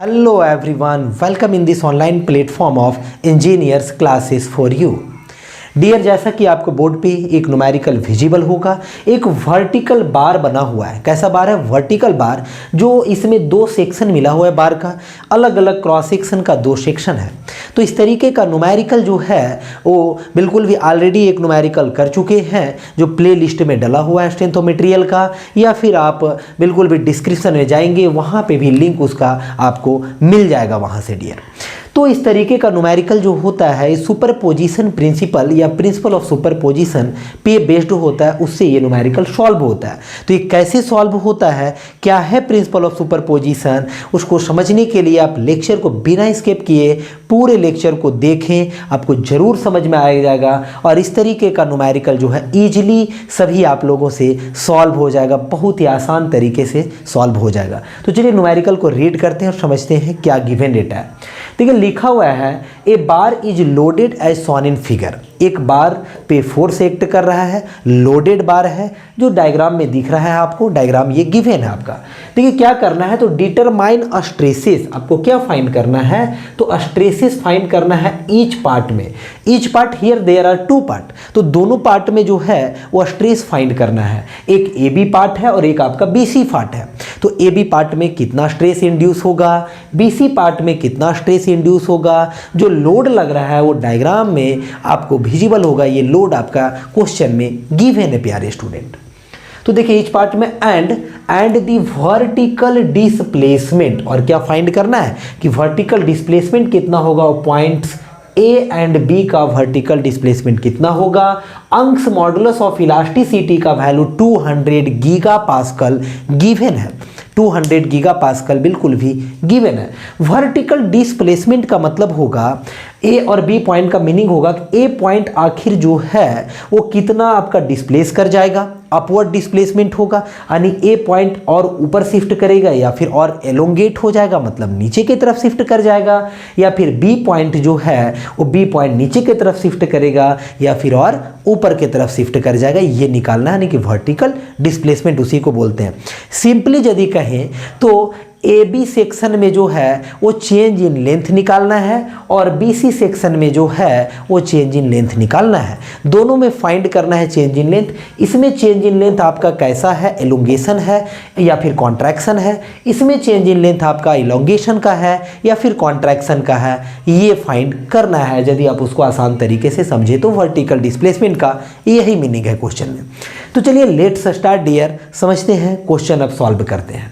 Hello everyone, welcome in this online platform of engineers classes for you. Dear, जैसा कि आपको board पे एक न्यूमेरिकल विजिबल होगा, एक वर्टिकल बार बना हुआ है। कैसा बार है? वर्टिकल बार, जो इसमें दो सेक्शन मिला हुआ है बार का, अलग अलग क्रॉस सेक्शन का दो सेक्शन है। तो इस तरीके का न्यूमेरिकल जो है वो बिल्कुल भी ऑलरेडी एक न्यूमेरिकल कर चुके हैं, जो प्ले लिस्ट में डला हुआ है स्ट्रेंथ ऑफ मटेरियल का, या फिर आप बिल्कुल भी डिस्क्रिप्शन में जाएंगे, वहाँ पे भी लिंक उसका आपको मिल जाएगा वहाँ से डियर। तो इस तरीके का न्यूमेरिकल जो होता है सुपरपोजिशन प्रिंसिपल या प्रिंसिपल ऑफ सुपरपोजिशन पे बेस्ड होता है, उससे ये न्यूमेरिकल सॉल्व होता है। तो ये कैसे सॉल्व होता है, क्या है प्रिंसिपल ऑफ सुपरपोजिशन, उसको समझने के लिए आप लेक्चर को बिना स्किप किए पूरे लेक्चर को देखें, आपको जरूर समझ में आ जाएगा। और इस तरीके का न्यूमेरिकल जो है ईजिली सभी आप लोगों से सॉल्व हो जाएगा, बहुत ही आसान तरीके से सॉल्व हो जाएगा। तो चलिए न्यूमेरिकल को रीड करते हैं और समझते हैं क्या गिवन डेटा है। देखिए लिखा हुआ है a bar is loaded as shown in figure. एक बार पे फोर्स एक्ट कर रहा है, लोडेड बार है, जो डायग्राम में दिख रहा है आपको। डायग्राम ये गिवन है आपका। देखिए क्या करना है, तो डिटरमाइन स्ट्रेसेस, आपको क्या फाइंड करना है, तो स्ट्रेसेस फाइंड करना है ईच पार्ट में। Each part here there are two part, तो दोनों पार्ट में जो है वो स्ट्रेस फाइंड करना है। एक ए बी पार्ट है और एक आपका बी सी पार्ट है। तो ए बी पार्ट में कितना स्ट्रेस इंड्यूस होगा, बी सी पार्ट में कितना स्ट्रेस इंड्यूस होगा। जो लोड लग रहा है वो डायग्राम में आपको विजिबल होगा। ये लोड आपका क्वेश्चन में गिवन है प्यारे स्टूडेंट। तो देखिए इच पार्ट में एंड दी वर्टिकल डिस्प्लेसमेंट, और क्या फाइंड करना है कि वर्टिकल डिस्प्लेसमेंट कितना होगा, पॉइंट्स ए एंड बी का वर्टिकल डिस्प्लेसमेंट कितना होगा। अंक्स मॉडुलस ऑफ इलास्टिसिटी का वैल्यू 200 गीगा पास्कल गिवन है। 200 गीगा पास्कल बिल्कुल भी गिवन है। वर्टिकल डिस्प्लेसमेंट का मतलब होगा ए और बी पॉइंट का मीनिंग होगा कि ए पॉइंट आखिर जो है वो कितना आपका डिस्प्लेस कर जाएगा, अपवर्ड डिस्प्लेसमेंट होगा, यानी ए पॉइंट और ऊपर शिफ्ट करेगा या फिर और एलोंगेट हो जाएगा, मतलब नीचे की तरफ शिफ्ट कर जाएगा, या फिर बी पॉइंट जो है वो बी पॉइंट नीचे की तरफ शिफ्ट करेगा या फिर और ऊपर की तरफ शिफ्ट कर जाएगा। ये निकालना है, यानी कि वर्टिकल डिस्प्लेसमेंट उसी को बोलते हैं। सिंपली यदि कहें तो ए बी सेक्शन में जो है वो चेंज इन लेंथ निकालना है और बी सी सेक्शन में जो है वो चेंज इन लेंथ निकालना है। दोनों में फाइंड करना है चेंज इन लेंथ। इसमें चेंज इन लेंथ आपका कैसा है, एलोंगेशन है या फिर कॉन्ट्रैक्शन है। इसमें चेंज इन लेंथ आपका एलोंगेशन का है या फिर कॉन्ट्रैक्शन का है, ये फाइंड करना है। यदि आप उसको आसान तरीके से समझे तो वर्टिकल डिस्प्लेसमेंट का यही मीनिंग है क्वेश्चन में। तो चलिए लेट्स स्टार्ट डियर, समझते हैं क्वेश्चन, अब सॉल्व करते हैं।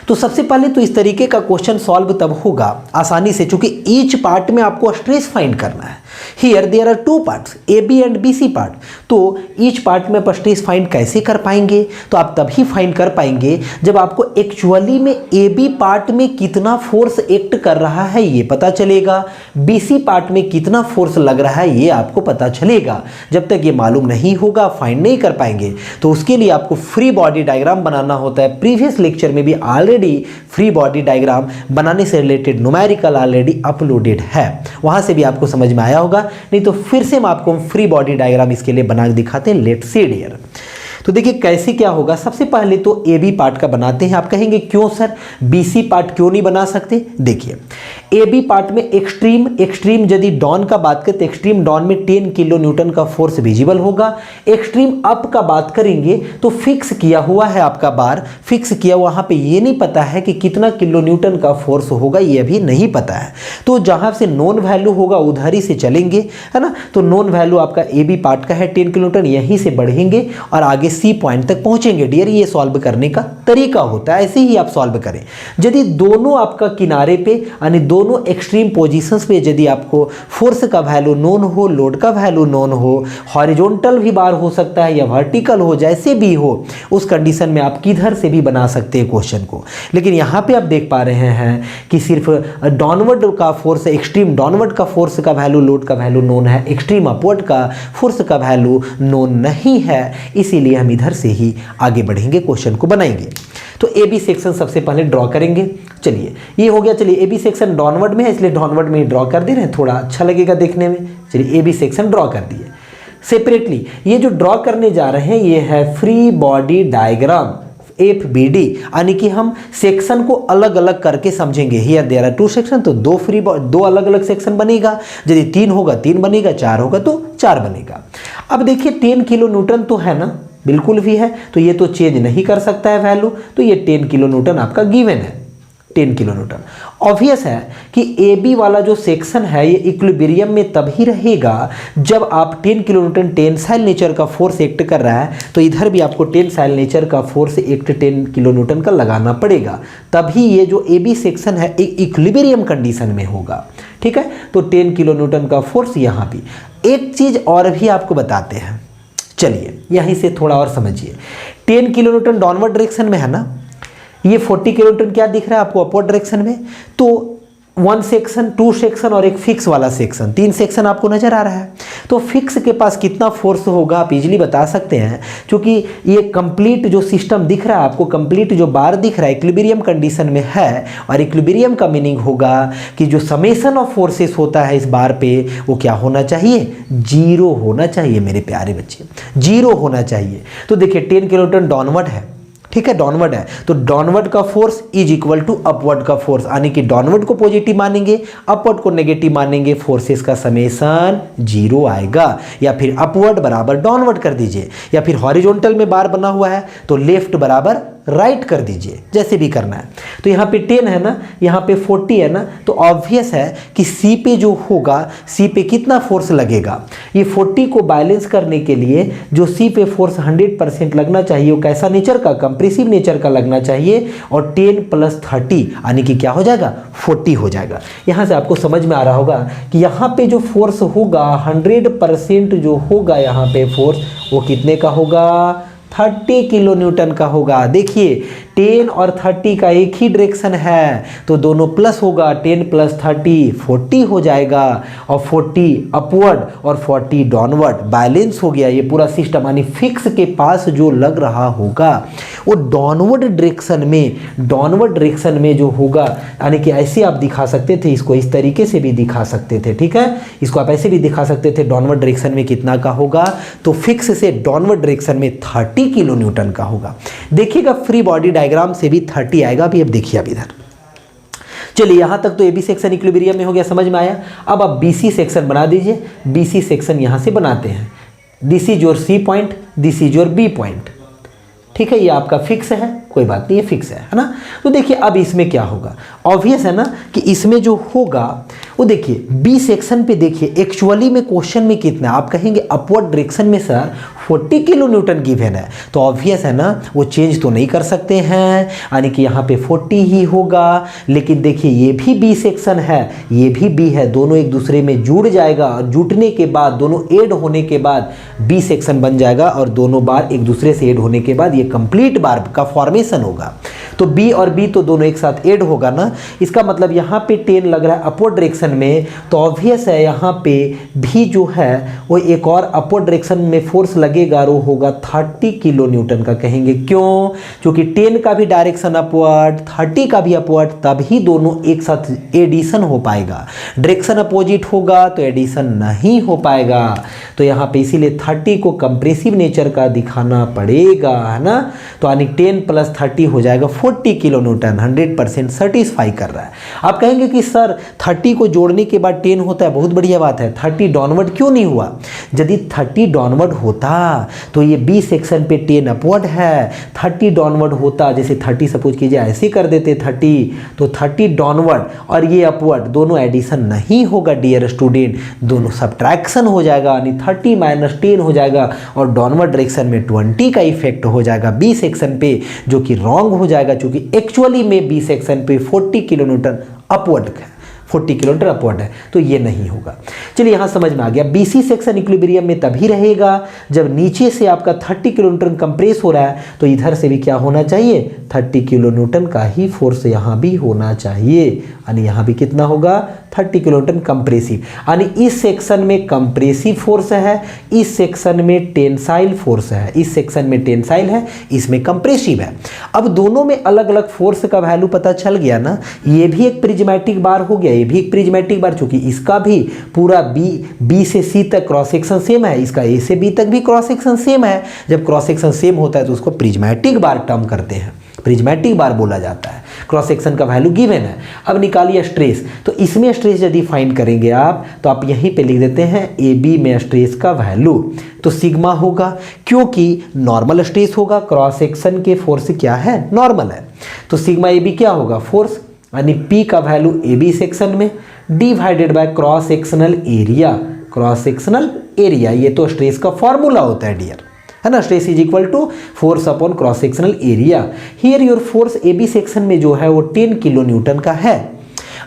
तो सबसे पहले तो इस तरीके का क्वेश्चन सॉल्व तब होगा आसानी से, क्योंकि ईच पार्ट में आपको स्ट्रेस फाइंड करना है। Here there are two parts, A B and B C part. तो ईच पार्ट में आप स्ट्रेस फाइंड कैसे कर पाएंगे, तो आप तभी फाइंड कर पाएंगे जब आपको एक्चुअली में ए बी पार्ट में कितना फोर्स एक्ट कर रहा है ये पता चलेगा, बी सी पार्ट में कितना फोर्स लग रहा है ये आपको पता चलेगा। जब तक ये मालूम नहीं होगा फाइंड नहीं कर पाएंगे। तो उसके लिए आपको फ्री बॉडी डायग्राम बनाना होता है। प्रीवियस लेक्चर में भी ऑलरेडी फ्री बॉडी डायग्राम बनाने से रिलेटेड न्यूमेरिकल ऑलरेडी अपलोडेड है, वहां से भी आपको समझ में आया होगा। नहीं तो फिर से हम आपको फ्री बॉडी डायग्राम इसके लिए बना के दिखाते हैं। Let's see dear. तो देखिए कैसे क्या होगा। सबसे पहले तो ए बी पार्ट का बनाते हैं। आप कहेंगे क्यों सर बी सी पार्ट क्यों नहीं बना सकते। देखिए ए बी पार्ट में एक्सट्रीम यदि डाउन का बात करें तो एक्सट्रीम डाउन में 10 किलो न्यूटन का फोर्स विजिबल होगा। एक्सट्रीम अप का बात करेंगे तो फिक्स किया हुआ है आपका बार, फिक्स किया, वहां पे ये नहीं पता है कि कितना किलो न्यूटन का फोर्स होगा, ये भी नहीं पता है। तो जहां से नॉन वैल्यू होगा उधर ही से चलेंगे, है ना। तो नॉन वैल्यू आपका ए बी पार्ट का है 10 किलो न्यूटन, यहीं से बढ़ेंगे और आगे सी पॉइंट तक पहुंचेंगे। डियर ये सॉल्व करने का तरीका होता है, ऐसे ही आप सॉल्व करें। यदि दोनों आपका किनारे पे यानी दोनों एक्सट्रीम पोजीशंस पे यदि आपको फोर्स का वैल्यू नोन हो, लोड का वैल्यू नोन हो, हॉरिजॉन्टल भी बार हो सकता है या वर्टिकल हो, जैसे भी हो, उस कंडीशन में आप किधर से भी बना सकते हैं क्वेश्चन को। लेकिन यहाँ पे आप देख पा रहे हैं कि सिर्फ डाउनवर्ड का फोर्स, एक्सट्रीम डाउनवर्ड का फोर्स का वैल्यू, लोड का वैल्यू नोन है, एक्सट्रीम अपवर्ड का फोर्स का वैल्यू नोन नहीं है। इसीलिए हम इधर से ही आगे बढ़ेंगे, क्वेश्चन को बनाएंगे। तो ए बी सेक्शन सबसे पहले ड्रॉ करेंगे। चलिए ये हो गया। चलिए ए बी सेक्शन डाउनवर्ड में है इसलिए डाउनवर्ड में ही ड्रॉ कर दे रहे हैं, थोड़ा अच्छा लगेगा देखने में। चलिए ए बी सेक्शन ड्रॉ कर दिए सेपरेटली। ये जो ड्रॉ करने जा रहे हैं ये है free body diagram. F B D, यानी कि हम सेक्शन को अलग अलग करके समझेंगे। हियर देयर आर 2 सेक्शन, तो दो अलग अलग सेक्शन बनेगा। यदि 3 होगा 3 बनेगा, 4 होगा तो 4 बनेगा। अब देखिए 10 किलो न्यूटन तो है ना, बिल्कुल भी है, तो ये तो चेंज नहीं कर सकता है वैल्यू, तो ये 10 किलो न्यूटन आपका गिवन है, 10 किलो न्यूटन। ऑब्वियस है कि ए बी वाला जो सेक्शन है ये इक्विलिब्रियम में तभी रहेगा जब आप 10 किलो न्यूटन टेंसाइल नेचर का फोर्स एक्ट कर रहा है, तो इधर भी आपको टेंसाइल नेचर का फोर्स एक्ट 10 किलो न्यूटन का लगाना पड़ेगा, तभी ये जो ए बी सेक्शन है एक इक्विलिब्रियम कंडीशन में होगा। ठीक है, तो 10 किलो न्यूटन का फोर्स यहाँ भी। एक चीज़ और भी आपको बताते हैं, चलिए यहीं से थोड़ा और समझिए। 10 किलो न्यूटन डाउनवर्ड डायरेक्शन में है ना, ये 40 किलो न्यूटन क्या दिख रहा है आपको अपवर्ड डायरेक्शन में, तो 1 सेक्शन, 2 सेक्शन और एक फिक्स वाला सेक्शन, 3 सेक्शन आपको नजर आ रहा है। तो फिक्स के पास कितना फोर्स होगा आप इजीली बता सकते हैं, क्योंकि ये कंप्लीट जो सिस्टम दिख रहा है आपको, कंप्लीट जो बार दिख रहा है इक्विलिब्रियम कंडीशन में है, और इक्विलिब्रियम का मीनिंग होगा कि जो समेशन ऑफ फोर्सेस होता है इस बार पे वो क्या होना चाहिए, 0 होना चाहिए मेरे प्यारे बच्चे, 0 होना चाहिए। तो देखिए 10 किलो न्यूटन डाउनवर्ड है, ठीक है, डाउनवर्ड है, तो डाउनवर्ड का force is equal to upward का फोर्स, यानी कि डाउनवर्ड को पॉजिटिव मानेंगे, अपवर्ड को नेगेटिव मानेंगे, फोर्सेस का समेशन 0 आएगा। या फिर अपवर्ड बराबर डाउनवर्ड कर दीजिए, या फिर हॉरिजॉन्टल में बार बना हुआ है तो लेफ्ट बराबर राइट कर दीजिए, जैसे भी करना है। तो यहाँ पे 10 है ना, यहाँ पे 40 है ना, तो ऑब्वियस है कि सी पे जो होगा, सी पे कितना फोर्स लगेगा, ये 40 को बैलेंस करने के लिए जो सी पे फोर्स 100% लगना चाहिए वो कैसा नेचर का, कंप्रेसिव नेचर का लगना चाहिए, और 10 + 30 यानी कि क्या हो जाएगा, 40 हो जाएगा। यहाँ से आपको समझ में आ रहा होगा कि यहाँ पे जो फोर्स होगा 100% जो होगा यहाँ पे फोर्स वो कितने का होगा, 30 किलो न्यूटन का होगा। देखिए 10 और 30 का एक ही डायरेक्शन है, तो दोनों प्लस होगा, 10 + 30 40 हो जाएगा, और 40 अपवर्ड और 40 डाउनवर्ड, बैलेंस हो गया ये पूरा सिस्टम। यानी फिक्स के पास जो लग रहा होगा वो डाउनवर्ड डायरेक्शन में जो होगा, यानी कि ऐसे आप दिखा सकते थे इसको, इस तरीके से भी दिखा सकते थे, ठीक है, इसको आप ऐसे भी दिखा सकते थे, डाउनवर्ड डायरेक्शन में कितना का होगा, तो फिक्स से डाउनवर्ड डायरेक्शन में 30 किलो न्यूटन का होगा। देखिएगा फ्री बॉडी डायग्राम से भी 30 आएगा। अभी अब देखिए, अब इधर चलिए यहाँ तक तो एबी सेक्शन इक्विलिब्रियम में हो गया, समझ में आया। अब आप बीसी सेक्शन बना दीजिए। बीसी सेक्शन यहाँ से बनाते हैं, this is your C point, this is your B point, ठीक है, ये आपका फिक्स है, कोई बात नहीं, ये फिक्स है ना। तो देखिए अब इसमें क्या होगा, ऑब्वियस है ना कि इसमें जो होगा वो देखिए बी सेक्शन पे, देखिए एक्चुअली में क्वेश्चन में कितना, आप कहेंगे अपवर्ड डायरेक्शन में सर 40 किलो न्यूटन गिवन है, तो ऑब्वियस है ना वो चेंज तो नहीं कर सकते हैं, यानी कि यहाँ पे 40 ही होगा। लेकिन देखिए ये भी बी सेक्शन है, ये भी बी है, दोनों एक दूसरे में जुड़ जाएगा, और जुटने के बाद दोनों ऐड होने के बाद बी सेक्शन बन जाएगा, और दोनों बार एक दूसरे से ऐड होने के बाद ये कंप्लीट बार का फॉर्मेशन होगा। तो बी और बी तो दोनों एक साथ ऐड होगा ना, इसका मतलब यहाँ पे 10 लग रहा है अपवर्ड डायरेक्शन में, तो ऑब्वियस है यहाँ पे भी जो है वो एक और अपवर्ड डायरेक्शन में फोर्स लगेगा, वो होगा 30 किलो न्यूटन का। कहेंगे क्यों, क्योंकि 10 का भी डायरेक्शन अपवर्ड, 30 का भी अपवर्ड, तभी दोनों एक साथ एडिशन हो पाएगा। डायरेक्शन अपोजिट होगा तो एडिशन नहीं हो पाएगा, तो यहाँ पे इसीलिए 30 को कंप्रेसिव नेचर का दिखाना पड़ेगा, है ना। तो यानी 10 + 30 हो जाएगा 40 किलो न्यूटन, 100% सेटिस्फाई कर रहा है। आप कहेंगे कि सर 30 को जोड़ने के बाद 10 होता है, बहुत बढ़िया बात है, 30 डाउनवर्ड क्यों नहीं हुआ। यदि 30 डाउनवर्ड होता तो ये बी सेक्शन पे 10 अपवर्ड है, 30 डाउनवर्ड होता, जैसे 30 सपोज कीजिए ऐसे कर देते 30, तो 30 डाउनवर्ड और ये अपवर्ड दोनों एडिशन नहीं होगा डियर स्टूडेंट, दोनों सब्ट्रैक्शन हो जाएगा, यानी 30 - 10 हो जाएगा, और डाउनवर्ड डायरेक्शन में 20 का इफेक्ट हो जाएगा बी सेक्शन पे, जो कि रॉन्ग हो जाएगा, क्योंकि एक्चुअली में बी सेक्शन पे 40 किलो न्यूटन अपवर्ड है, 40 किलो न्यूटन अपवर्ड है, तो ये नहीं होगा। चलिए यहाँ समझ में आ गया। बीसी सेक्शन इक्विलिब्रियम में तभी रहेगा जब नीचे से आपका 30 किलो न्यूटन कंप्रेस हो रहा है, तो इधर से भी क्या होना चाहिए, 30 किलो न्यूटन का ही फोर्स यहाँ भी होना चाहिए, यानी यहाँ भी कितना होगा, 30 किलो न्यूटन कंप्रेसिव, यानी इस सेक्शन में कंप्रेसिव फोर्स है, इस सेक्शन में टेंसाइल फोर्स है, इस सेक्शन में टेंसाइल है, इसमें कंप्रेसिव है। अब दोनों में अलग अलग फोर्स का वैल्यू पता चल गया ना, ये भी एक प्रिज्मेटिक बार हो गया, ये भी एक प्रिज्मेटिक बार, चूंकि इसका भी पूरा बी से सी तक क्रॉस सेक्शन सेम है, इसका ए से बी तक भी क्रॉस सेक्शन सेम है। जब क्रॉस सेक्शन सेम होता है तो उसको प्रिज्मेटिक बार टर्म करते हैं, प्रिज्मेटिक बार बोला जाता है। क्रॉस सेक्शन का वैल्यू गिवन है। अब निकालिए स्ट्रेस, तो इसमें स्ट्रेस यदि फाइंड करेंगे आप तो आप यहीं पे लिख देते हैं ए बी में स्ट्रेस का वैल्यू, तो सिग्मा होगा, क्योंकि नॉर्मल स्ट्रेस होगा, क्रॉस सेक्शन के फोर्स क्या है, नॉर्मल है, तो सिग्मा ए बी क्या होगा, फोर्स, यानी पी का वैल्यू ए बी सेक्शन में divided by cross sectional area, cross sectional area, ये तो स्ट्रेस का फॉर्मूला होता है डियर, है ना। Stress is equal to force upon cross sectional area. Here your force A B section में जो है वो 10 किलो न्यूटन का है।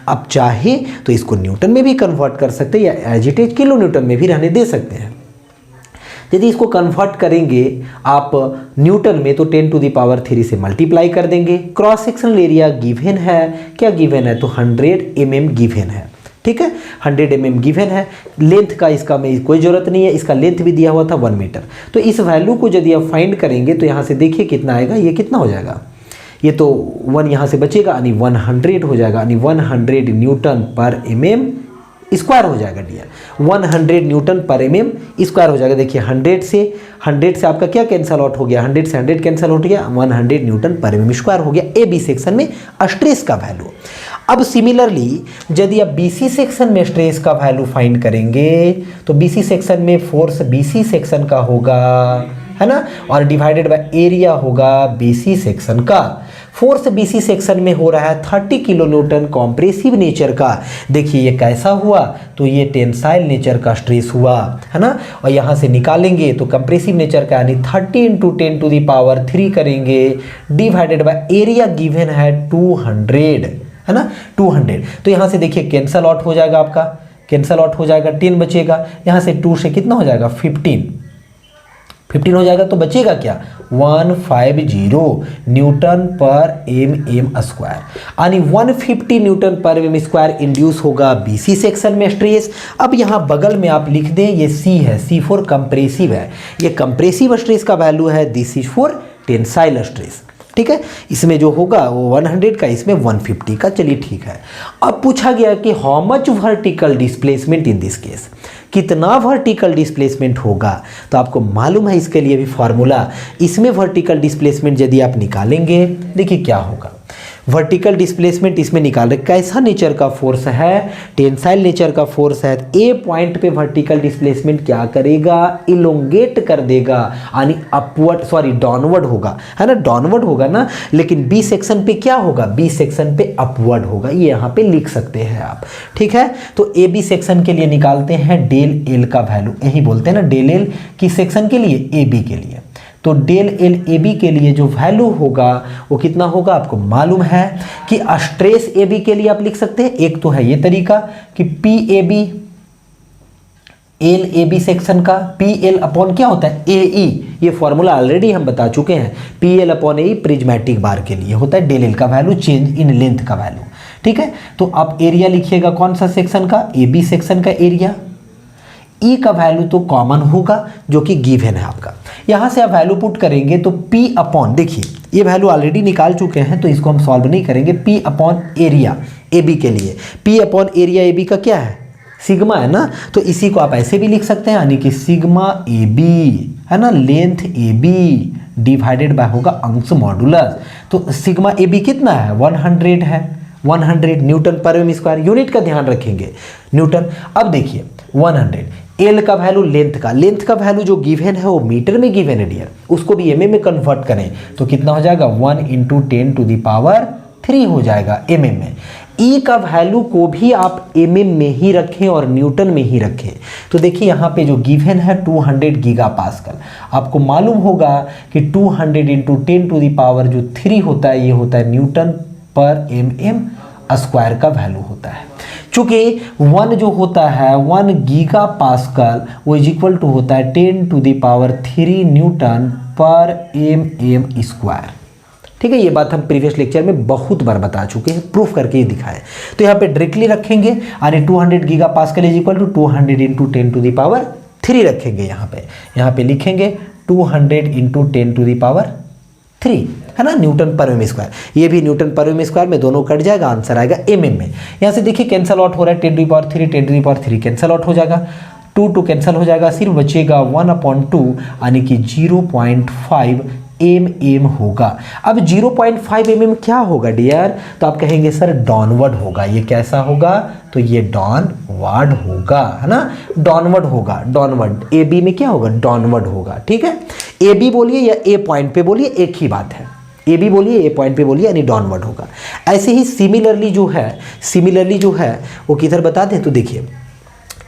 अब चाहे तो इसको न्यूटन में भी कन्वर्ट कर सकते हैं या as it is kilo newton में भी रहने दे सकते हैं। यदि इसको कन्वर्ट करेंगे आप न्यूटन में तो 10 टू द पावर 3 से मल्टीप्लाई कर देंगे। क्रॉस सेक्शनल एरिया गिवन है, क्या गिवन है, तो 100 mm गिवन है, ठीक है, 100 mm गिवन है। लेंथ का इसका में कोई ज़रूरत नहीं है, इसका लेंथ भी दिया हुआ था 1 मीटर। तो इस वैल्यू को यदि आप फाइंड करेंगे तो यहाँ से देखिए कितना आएगा, ये कितना हो जाएगा, ये तो 1 यहाँ से बचेगा, यानी 100 हो जाएगा, यानी 100 न्यूटन पर mm स्क्वायर हो जाएगा डियर, 100 न्यूटन पर mm स्क्वायर हो जाएगा। देखिए 100 से आपका क्या कैंसल आउट हो गया, 100 से 100 कैंसल आउट हो गया, 100 न्यूटन पर mm स्क्वायर हो गया ए बी सेक्शन में स्ट्रेस का वैल्यू। अब सिमिलरली यदि आप बीसी सेक्शन में स्ट्रेस का वैल्यू फाइंड करेंगे तो बीसी सेक्शन में फोर्स बीसी सेक्शन का होगा, है ना, और डिवाइडेड बाय एरिया होगा बीसी सेक्शन का। फोर्स बीसी सेक्शन में हो रहा है 30 किलो न्यूटन कॉम्प्रेसिव नेचर का। देखिए ये कैसा हुआ, तो ये टेंसाइल नेचर का स्ट्रेस हुआ, है ना, और यहाँ से निकालेंगे तो कंप्रेसिव नेचर का, यानी 30 इंटू 10 टू द पावर 3 करेंगे डिवाइडेड बाय एरिया गिवन है 200, है ना, 200। तो यहाँ से देखिए कैंसल आउट हो जाएगा, आपका कैंसल आउट हो जाएगा, 10 बचेगा, यहाँ से 2 से कितना हो जाएगा, 15 हो जाएगा, तो बचेगा क्या, 150 न्यूटन पर mm स्क्वायर, यानी 150 न्यूटन पर mm स्क्वायर इंड्यूस होगा बीसी सेक्शन में स्ट्रेस। अब यहाँ बगल में आप लिख दें, ये C है, C फॉर कंप्रेसिव है, ये कंप्रेसिव स्ट्रेस का वैल्यू है, this is for tensile stress, ठीक है। इसमें जो होगा वो 100 का, इसमें 150 का, चलिए ठीक है। अब पूछा गया कि how much vertical displacement in this case, कितना वर्टिकल डिस्प्लेसमेंट होगा, तो आपको मालूम है इसके लिए भी फॉर्मूला। इसमें वर्टिकल डिस्प्लेसमेंट यदि आप निकालेंगे, देखिए क्या होगा, वर्टिकल डिस्प्लेसमेंट इसमें निकाल रहे, कैसा नेचर का फोर्स है, टेंसाइल नेचर का फोर्स है। ए पॉइंट पे वर्टिकल डिस्प्लेसमेंट क्या करेगा, इलोंगेट कर देगा, यानी अपवर्ड, सॉरी डाउनवर्ड होगा, है ना, डाउनवर्ड होगा ना, लेकिन बी सेक्शन पे क्या होगा, बी सेक्शन पे अपवर्ड होगा, ये यहाँ पे लिख सकते हैं आप, ठीक है। तो ए बी सेक्शन के लिए निकालते हैं डेल एल का वैल्यू, यही बोलते हैं ना डेल एल की सेक्शन के लिए, ए बी के लिए, तो डेल एल ए बी के लिए जो वैल्यू होगा वो कितना होगा, आपको मालूम है कि स्ट्रेस ए बी के लिए आप लिख सकते हैं, एक तो है ये तरीका कि P A B, L A B section का पी एल अपॉन क्या होता है, ए ई, ये फॉर्मूला ऑलरेडी हम बता चुके हैं, पी एल अपॉन ए प्रिज्मेटिक बार के लिए होता है डेल एल का वैल्यू चेंज इन लेंथ का वैल्यू, ठीक है। तो आप एरिया लिखिएगा कौन सा सेक्शन का, ए बी सेक्शन का एरिया, ई का वैल्यू तो कॉमन होगा जो कि गिवन है आपका, यहाँ से आप वैल्यू पुट करेंगे तो P अपॉन, देखिए ये वैल्यू ऑलरेडी निकाल चुके हैं तो इसको हम सॉल्व नहीं करेंगे, P upon area A B के लिए, P upon area A B का क्या है, सिग्मा है ना, तो इसी को आप ऐसे भी लिख सकते हैं, यानी कि सिग्मा ए बी, है ना, length A B divided by होगा अंश मॉडुलस, तो सिग्मा ए बी कितना है, 100 है, 100 न्यूटन पर एम स्क्वायर, यूनिट का ध्यान रखेंगे न्यूटन। अब देखिए 100 एल का वैल्यू, लेंथ का वैल्यू जो गिवन है वो मीटर में गिवन है डियर, उसको भी mm में कन्वर्ट करें तो कितना हो जाएगा, 1 इंटू 10 टू द पावर 3 हो जाएगा mm में। ई का वैल्यू को भी आप mm में ही रखें और न्यूटन में ही रखें, तो देखिए यहाँ पे जो गिवन है 200 गीगा पास्कल, आपको मालूम होगा कि 200 इंटू 10 टू द पावर जो 3 होता है ये होता है न्यूटन पर mm स्क्वायर का वैल्यू होता है। चूंकि 1 जो होता है 1 गीगा पास्कल वो इज इक्वल टू होता है 10 टू द पावर 3 न्यूटन पर mm स्क्वायर, ठीक है। ये बात हम प्रीवियस लेक्चर में बहुत बार बता चुके हैं, प्रूफ करके ही दिखाएं। तो यहाँ पे डायरेक्टली रखेंगे, यानी 200 giga pascal is equal to 200 into 10 to the power 3 रखेंगे, यहाँ पे लिखेंगे 200 इंटू 10 टू द पावर 3, है ना, न्यूटन पर एम स्क्वायर। ये भी न्यूटन पर एम स्क्वायर में दोनों कट जाएगा, आंसर आएगा mm में। यहाँ से देखिए कैंसल आउट हो रहा है, 10⁻³ कैंसल आउट हो जाएगा, 2 कैंसल हो जाएगा, सिर्फ बचेगा 1/2 यानी कि 0.5 mm होगा। अब 0.5 mm क्या होगा डियर, तो आप कहेंगे सर डाउनवर्ड होगा। ये कैसा होगा, तो ये डाउनवर्ड होगा, है ना, डाउनवर्ड होगा, डाउनवर्ड। ए बी में क्या होगा, डाउनवर्ड होगा। ठीक है, ए बी बोलिए या ए पॉइंट पे बोलिए, एक ही बात है। ए बी बोलिए, ए पॉइंट पे बोलिए, यानी डाउनवर्ड होगा। ऐसे ही सिमिलरली जो है वो किधर बता दें, तो देखिए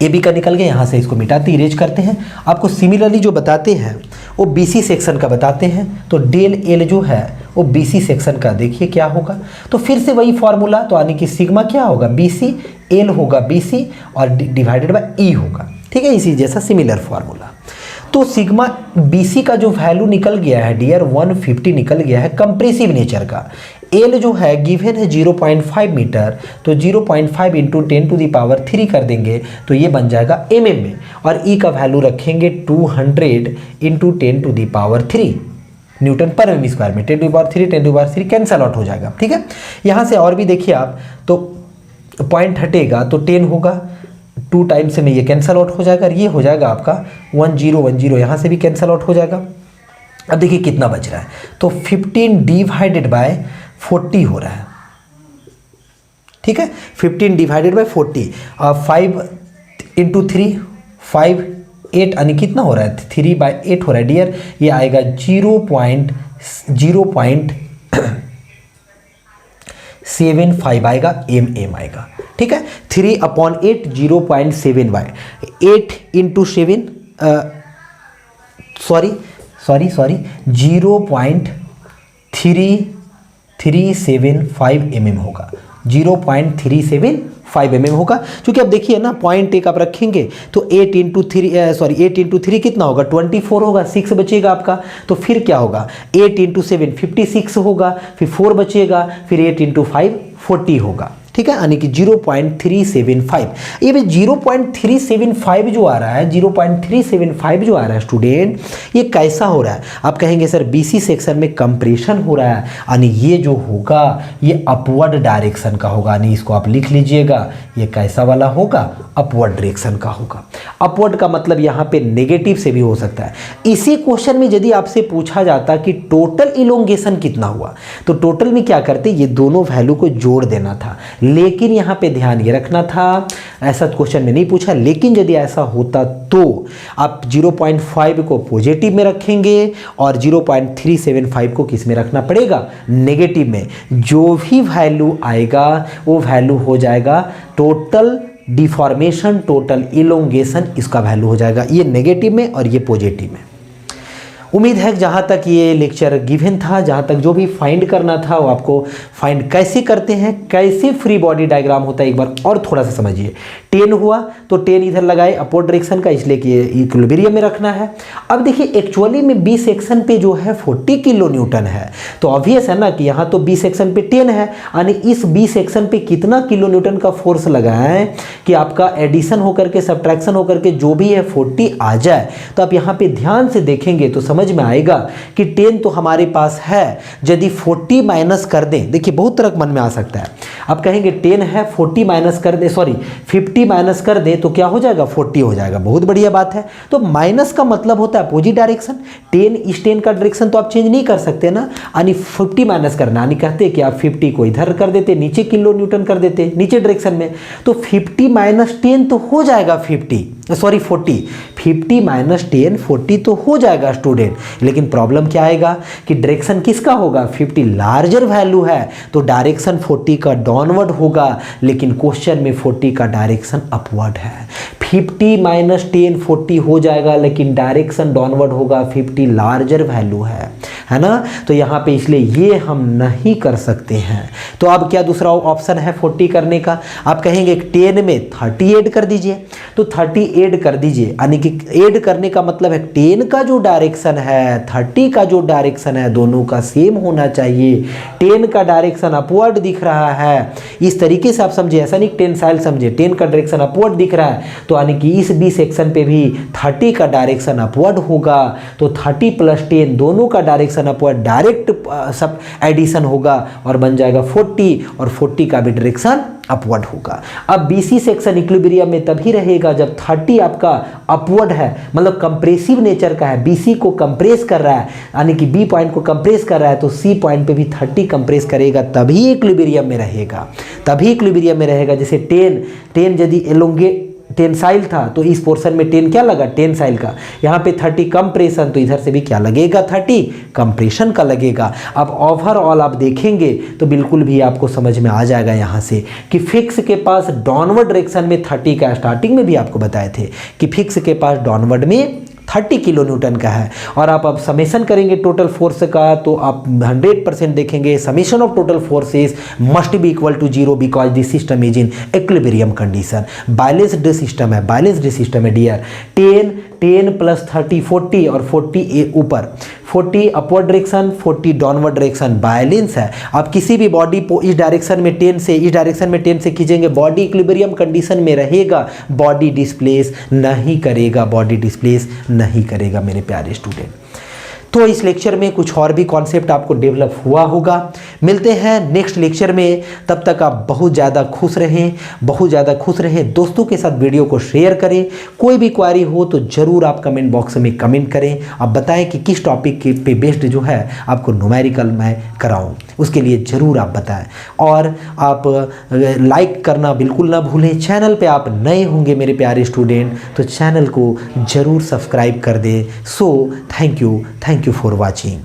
ए बी का निकल गया, यहाँ से इसको मिटाते इरेज करते हैं। आपको सिमिलरली जो बताते हैं वो बीसी सेक्शन का बताते हैं, तो डेल एल जो है वो बीसी सेक्शन का देखिए क्या होगा, तो फिर से वही फॉर्मूला, तो यानी कि सिग्मा क्या होगा, बीसी, एल होगा बीसी और डिवाइडेड बाय ई होगा। ठीक है, इसी जैसा सिमिलर फॉर्मूला। तो सिग्मा बीसी का जो वैल्यू निकल गया है डियर 150 निकल गया है कंप्रेसिव नेचर का। एल जो है गिवन है 0.5 मीटर, तो 0.5 इंटू 10⁻³ कर देंगे तो ये बन जाएगा mm में, और ई का वैल्यू रखेंगे 200 इंटू 10⁻³ न्यूटन पर एम स्क्वायर में। 10⁻³ कैंसल आउट हो जाएगा। ठीक है, यहाँ से और भी देखिए आप, तो पॉइंट हटेगा तो 10 होगा, 2 टाइम्स में ये कैंसल आउट हो जाएगा, ये हो जाएगा आपका 10 यहाँ से भी कैंसल आउट हो जाएगा। अब देखिए कितना बच रहा है, तो 15 डिवाइडेड बाय 40 हो रहा है। ठीक है, 15 डिवाइडेड बाय 40, 5 इंटू 3 5 8 यानी कितना हो रहा है, 3/8 हो रहा है डियर। ये आएगा 0.75 आएगा, mm आएगा। ठीक है, 3/8 0.7 8 इंटू 7 सॉरी 0.375 mm होगा, 0.375 mm होगा। क्योंकि अब देखिए ना, पॉइंट एक आप रखेंगे तो 8 इंटू 3 कितना होगा, 24 होगा, 6 बचेगा आपका। तो फिर क्या होगा, 8 इंटू 7 56 होगा, फिर 4 बचेगा, फिर 8 इंटू 5 40 होगा। ठीक है, यानी कि 0.375। ये भी 0.375 जो आ रहा है, 0.375 जो आ रहा है स्टूडेंट, ये कैसा हो रहा है? आप कहेंगे सर बीसी सेक्शन में कंप्रेशन हो रहा है, यानी ये जो होगा ये अपवर्ड डायरेक्शन का होगा, यानी इसको आप लिख लीजिएगा, ये कैसा वाला होगा, अपवर्ड डायरेक्शन का होगा। अपवर्ड का मतलब यहाँ पे नेगेटिव से भी हो सकता है। इसी क्वेश्चन में यदि आपसे पूछा जाता कि टोटल इलोंगेशन कितना हुआ, तो टोटल में क्या करते, ये दोनों वैल्यू को जोड़ देना था। लेकिन यहाँ पे ध्यान ये रखना था, ऐसा क्वेश्चन में नहीं पूछा, लेकिन यदि ऐसा होता तो आप 0.5 को पॉजिटिव में रखेंगे और 0.375 को किस में रखना पड़ेगा, नेगेटिव में। जो भी वैल्यू आएगा वो वैल्यू हो जाएगा टोटल डिफॉर्मेशन, टोटल इलोंगेशन, इसका वैल्यू हो जाएगा ये नेगेटिव में और ये पॉजिटिव में। उम्मीद है जहाँ तक ये लेक्चर गिवन था, जहाँ तक जो भी फाइंड करना था वो आपको फाइंड कैसे करते हैं, कैसे फ्री बॉडी डायग्राम होता है, एक बार और थोड़ा सा समझिए। 10 हुआ तो 10 इधर लगाए अपवर्ड डायरेक्शन का, इसलिए कि इक्विलिब्रियम में रखना है। अब देखिए एक्चुअली में बी सेक्शन पे जो है 40 किलो न्यूटन है, तो ऑब्वियस है ना कि यहाँ तो बी सेक्शन पे 10 है, यानी इस बी सेक्शन पे कितना किलो न्यूटन का फोर्स लगा है कि आपका एडिशन होकर के सब्ट्रैक्शन होकर के जो भी है 40 आ जाए। तो आप यहाँ पे ध्यान से देखेंगे तो समझ में आएगा कि 10 तो हमारे पास है, यदि 40 माइनस कर दें, देखिए बहुत तरह मन में आ सकता है, आप कहेंगे 10 है 40 माइनस कर दे, सॉरी 50 माइनस कर दे तो क्या हो जाएगा, 40 हो जाएगा। बहुत बढ़िया बात है। तो माइनस का मतलब होता है अपोजिट डायरेक्शन। 10 इस 10 का डायरेक्शन तो आप चेंज नहीं कर सकते ना, यानी 50 माइनस करना, यानी कहते कि आप 50 को इधर कर देते, नीचे किलो न्यूटन कर देते नीचे डायरेक्शन में, तो 50 माइनस 10 तो हो जाएगा 40 माइनस 10 40 तो हो जाएगा स्टूडेंट। लेकिन प्रॉब्लम क्या आएगा कि डायरेक्शन किसका होगा, 50 लार्जर वैल्यू है तो डायरेक्शन 40 का डाउनवर्ड होगा, लेकिन क्वेश्चन में 40 का डायरेक्शन अपवर्ड है। 50 माइनस 10 40 हो जाएगा, लेकिन डायरेक्शन डाउनवर्ड होगा, 50 लार्जर वैल्यू है ना। तो यहाँ पे इसलिए ये हम नहीं कर सकते हैं। तो अब क्या दूसरा ऑप्शन है 40 करने का, आप कहेंगे 10 में 30 ऐड कर दीजिए, तो 30 ऐड कर दीजिए, यानी कि ऐड करने का मतलब है 10 का जो डायरेक्शन है 30 का जो डायरेक्शन है दोनों का सेम होना चाहिए। 10 का डायरेक्शन अपवर्ड दिख रहा है, इस तरीके से आप समझे, ऐसा नहीं टेंसाइल समझे, 10 का डायरेक्शन अपवर्ड दिख रहा है तो यानी कि इस बी सेक्शन पे भी 30 का डायरेक्शन अपवर्ड होगा, तो 30 प्लस 10 दोनों का डायरेक्शन डायरेक्शन अपवर्ड, डायरेक्ट सब एडिशन होगा और बन जाएगा 40 और 40 का भी डायरेक्शन अपवर्ड होगा। अब बीसी सेक्शन इक्विलिब्रियम में तभी रहेगा जब 30 आपका अपवर्ड है, मतलब कंप्रेसिव नेचर का है, बीसी को कंप्रेस कर रहा है, यानी कि बी पॉइंट को कंप्रेस कर रहा है, तो सी पॉइंट पे भी 30 कंप्रेस करेगा, तभी इक्विलिब्रियम में रहेगा, तभी इक्विलिब्रियम में रहेगा। जैसे 10 यदि एलोंगेट टेंसाइल था तो इस पोर्शन में 10 क्या लगा, टेंसाइल का, यहाँ पे 30 कंप्रेशन, तो इधर से भी क्या लगेगा, 30 कंप्रेशन का लगेगा। अब ओवरऑल आप देखेंगे तो बिल्कुल भी आपको समझ में आ जाएगा यहाँ से कि फिक्स के पास डाउनवर्ड डायरेक्शन में 30 का, स्टार्टिंग में भी आपको बताए थे कि फिक्स के पास डाउनवर्ड में 30 किलो न्यूटन का है। और आप अब समेशन करेंगे टोटल फोर्स का तो आप 100% देखेंगे summation of total forces must be equal to 0 because this system is in equilibrium condition. Balanced system है, बैलेंस्ड सिस्टम है डियर। 10 प्लस 30 40 और 40 ऊपर 40 upward direction 40 downward direction, balance है। आप किसी भी बॉडी को इस डायरेक्शन में 10 से इस डायरेक्शन में 10 से खींचेंगे, बॉडी इक्विलिब्रियम कंडीशन में रहेगा, बॉडी डिस्प्लेस नहीं करेगा, बॉडी डिस्प्लेस नहीं करेगा मेरे प्यारे स्टूडेंट। तो इस लेक्चर में कुछ और भी कॉन्सेप्ट आपको डेवलप हुआ होगा। मिलते हैं नेक्स्ट लेक्चर में, तब तक आप बहुत ज़्यादा खुश रहें, बहुत ज़्यादा खुश रहें। दोस्तों के साथ वीडियो को शेयर करें। कोई भी क्वारी हो तो ज़रूर आप कमेंट बॉक्स में कमेंट करें। आप बताएं कि किस टॉपिक के पे बेस्ड जो है आपको न्यूमेरिकल मैं कराऊं, उसके लिए ज़रूर आप बताएं। और आप लाइक करना बिल्कुल ना भूलें। चैनल पे आप नए होंगे मेरे प्यारे स्टूडेंट तो चैनल को ज़रूर सब्सक्राइब कर दें। So thank you for watching।